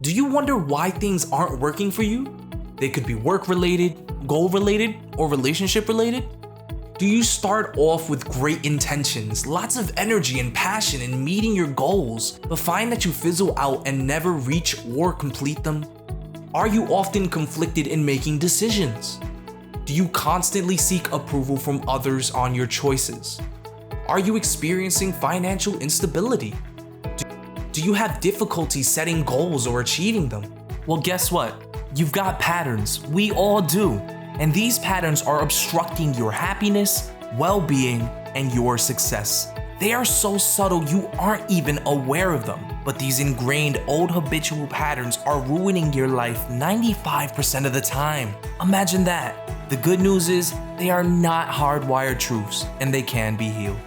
Do you wonder why things aren't working for you? They could be work-related, goal-related, or relationship-related. Do you start off with great intentions, lots of energy and passion in meeting your goals, but find that you fizzle out and never reach or complete them? Are you often conflicted in making decisions? Do you constantly seek approval from others on your choices? Are you experiencing financial instability? Do you have difficulty setting goals or achieving them? Well, guess what? You've got patterns. We all do. And these patterns are obstructing your happiness, well-being, and your success. They are so subtle you aren't even aware of them. But these ingrained old habitual patterns are ruining your life 95% of the time. Imagine that. The good news is they are not hardwired truths and they can be healed.